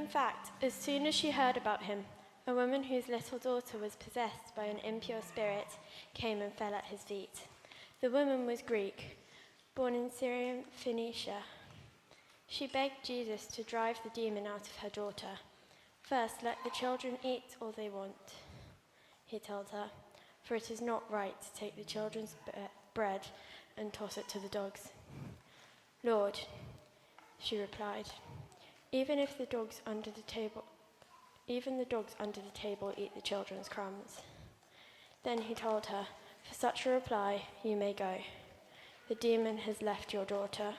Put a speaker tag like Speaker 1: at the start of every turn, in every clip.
Speaker 1: In fact, as soon as she heard about him, a woman whose little daughter was possessed by an impure spirit came and fell at his feet. The woman was Greek, born in Syrian Phoenicia. She begged Jesus to drive the demon out of her daughter. First, let the children eat all they want, he told her, for it is not right to take the children's bread and toss it to the dogs. Lord, she replied, even the dogs under the table eat the children's crumbs. Then he told her, for such a reply, you may go. The demon has left your daughter.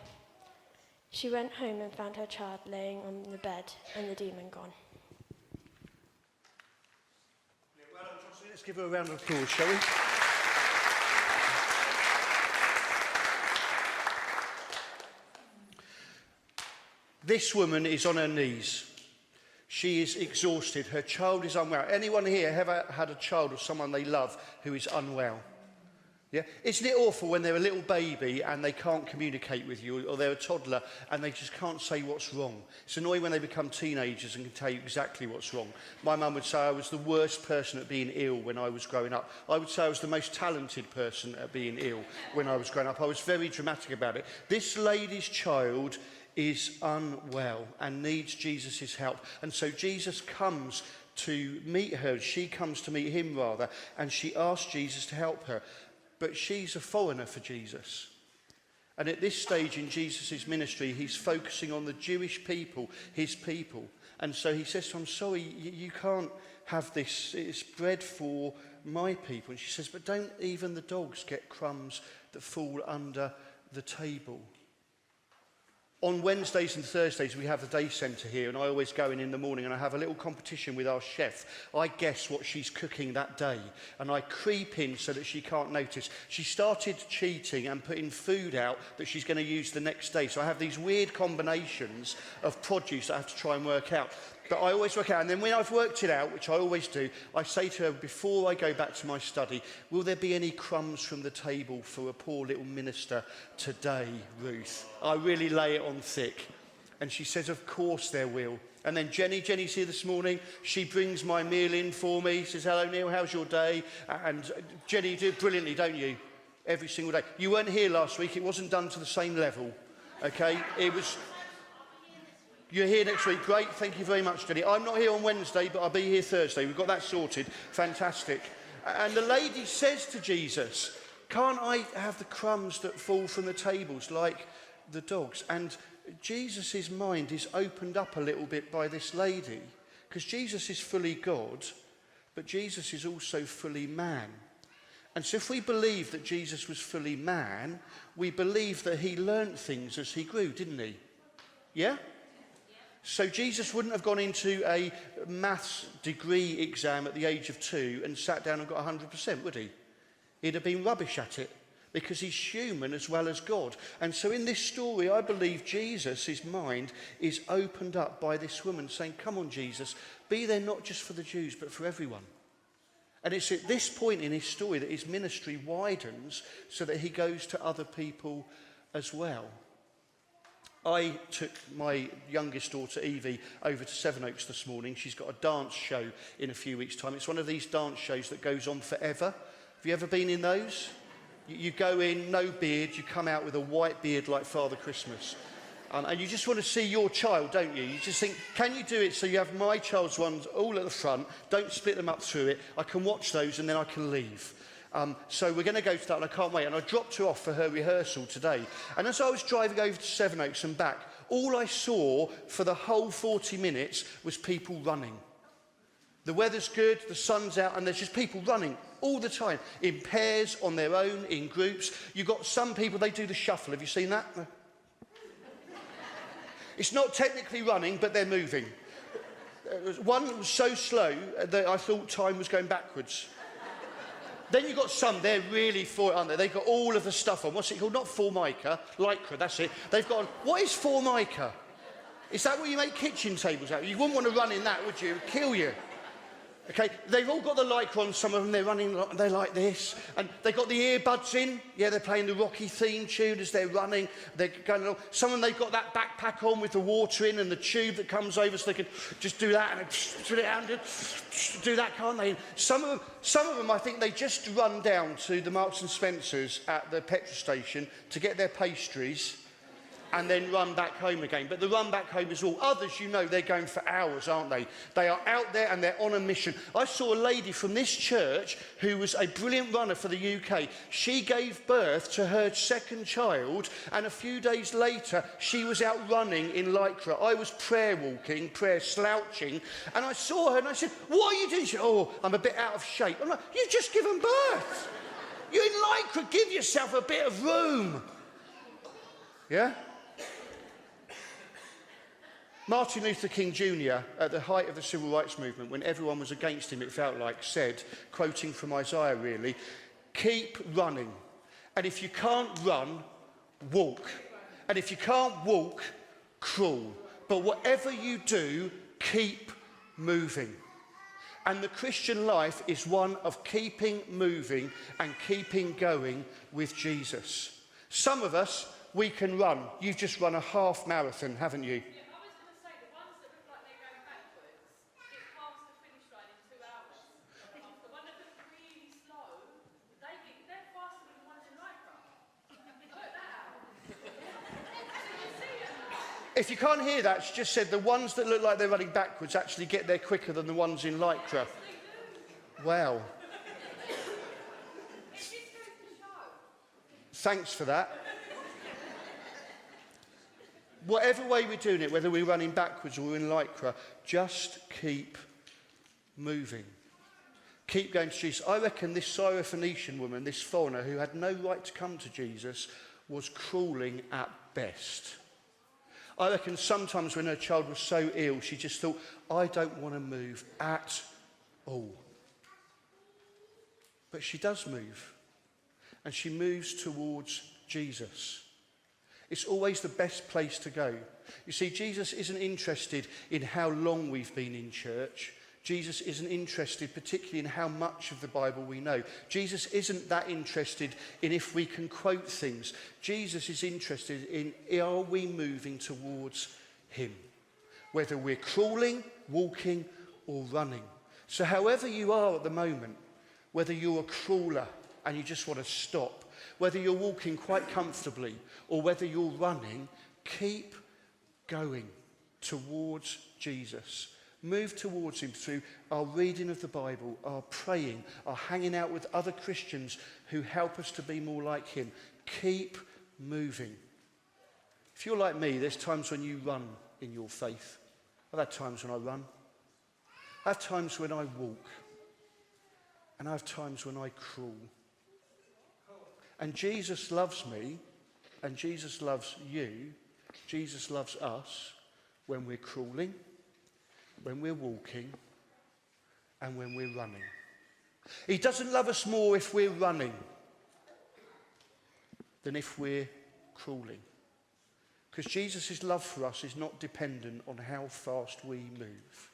Speaker 1: She went home and found her child laying on the bed and the demon gone.
Speaker 2: Well done, Jocelyn. Let's give her a round of applause, shall we? This woman is on her knees. She is exhausted. Her child is unwell. Anyone here ever had a child or someone they love who is unwell? Yeah? Isn't it awful when they're a little baby and they can't communicate with you, or they're a toddler and they just can't say what's wrong? It's annoying when they become teenagers and can tell you exactly what's wrong. My mum would say I was the worst person at being ill when I was growing up. I would say I was the most talented person at being ill when I was growing up. I was very dramatic about it. This lady's child is unwell and needs Jesus' help. And so Jesus comes to meet her. She comes to meet him, rather, and she asks Jesus to help her. But she's a foreigner for Jesus. And at this stage in Jesus' ministry, he's focusing on the Jewish people, his people. And so he says to her, I'm sorry, you can't have this. It's bread for my people. And she says, but don't even the dogs get crumbs that fall under the table? On Wednesdays and Thursdays, we have the day centre here, and I always go in the morning and I have a little competition with our chef. I guess what she's cooking that day, and I creep in so that she can't notice. She started cheating and putting food out that she's going to use the next day. So I have these weird combinations of produce that I have to try and work out. But I always work out, and then when I've worked it out, which I always do, I say to her, before I go back to my study, will there be any crumbs from the table for a poor little minister today, Ruth? I really lay it on thick. And she says, of course there will. And then Jenny's here this morning. She brings my meal in for me. Says, hello, Neil, how's your day? And Jenny, you do it brilliantly, don't you? Every single day. You weren't here last week. It wasn't done to the same level, okay? It was... You're here next week. Great. Thank you very much, Jenny. I'm not here on Wednesday, but I'll be here Thursday. We've got that sorted. Fantastic. And the lady says to Jesus, can't I have the crumbs that fall from the tables like the dogs? And Jesus' mind is opened up a little bit by this lady, because Jesus is fully God, but Jesus is also fully man. And so if we believe that Jesus was fully man, we believe that he learnt things as he grew, didn't he? Yeah? So Jesus wouldn't have gone into a maths degree exam at the age of 2 and sat down and got 100%, would he? He'd have been rubbish at it, because he's human as well as God. And so in this story, I believe Jesus' mind is opened up by this woman saying, come on, Jesus, be there not just for the Jews, but for everyone. And it's at this point in his story that his ministry widens so that he goes to other people as well. I took my youngest daughter, Evie, over to Sevenoaks this morning. She's got a dance show in a few weeks' time. It's one of these dance shows that goes on forever. Have you ever been in those? You go in, no beard, you come out with a white beard like Father Christmas. And you just want to see your child, don't you? You just think, can you do it so you have my child's ones all at the front, don't split them up through it, I can watch those and then I can leave. So we're going to go to that, and I can't wait. And I dropped her off for her rehearsal today. And as I was driving over to Sevenoaks and back, all I saw for the whole 40 minutes was people running. The weather's good, the sun's out, and there's just people running all the time, in pairs, on their own, in groups. You've got some people, they do the shuffle. Have you seen that? It's not technically running, but they're moving. One was so slow that I thought time was going backwards. Then you've got some, they're really for it, aren't they? They've got all of the stuff on. What's it called? Not Formica, Lycra, that's it. They've got on. What is Formica? Is that what you make kitchen tables out of? You wouldn't want to run in that, would you? It would kill you. Okay, they've all got the Lycra on, some of them, they're running, they're like this, and they've got the earbuds in, yeah, they're playing the Rocky theme tune as they're running, they're going along. Some of them, they've got that backpack on with the water in and the tube that comes over so they can just do that and put it out and do that, can't they? Some of them, I think they just run down to the Marks and Spencer's at the petrol station to get their pastries and then run back home again. But the run back home is all. Others, you know, they're going for hours, aren't they? They are out there and they're on a mission. I saw a lady from this church who was a brilliant runner for the UK. She gave birth to her second child, and a few days later, she was out running in Lycra. I was prayer walking, prayer slouching, and I saw her and I said, "What are you doing?" She said, "Oh, I'm a bit out of shape." I'm like, "You've just given birth. You're in Lycra. Give yourself a bit of room." Yeah? Martin Luther King Jr., at the height of the civil rights movement, when everyone was against him, it felt like, said, quoting from Isaiah really, "Keep running. And if you can't run, walk. And if you can't walk, crawl. But whatever you do, keep moving." And the Christian life is one of keeping moving and keeping going with Jesus. Some of us, we can run. You've just run a half marathon, haven't you? If you can't hear that, she just said the ones that look like they're running backwards actually get there quicker than the ones in Lycra. Wow. Thanks for that. Whatever way we're doing it, whether we're running backwards or we're in Lycra, just keep moving. Keep going to Jesus. I reckon this Syrophoenician woman, this foreigner who had no right to come to Jesus, was crawling at best. I reckon sometimes when her child was so ill, she just thought, "I don't want to move at all." But she does move. And she moves towards Jesus. It's always the best place to go. You see, Jesus isn't interested in how long we've been in church. Jesus isn't interested particularly in how much of the Bible we know. Jesus isn't that interested in if we can quote things. Jesus is interested in, are we moving towards him? Whether we're crawling, walking or running. So however you are at the moment, whether you're a crawler and you just want to stop, whether you're walking quite comfortably or whether you're running, keep going towards Jesus. Move towards him through our reading of the Bible, our praying, our hanging out with other Christians who help us to be more like him. Keep moving. If you're like me, there's times when you run in your faith. I've had times when I run. I have times when I walk. And I have times when I crawl. And Jesus loves me, and Jesus loves you. Jesus loves us when we're crawling, when we're walking, and when we're running. He doesn't love us more if we're running than if we're crawling. Because Jesus' love for us is not dependent on how fast we move.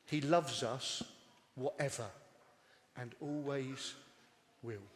Speaker 2: He loves us whatever and always will.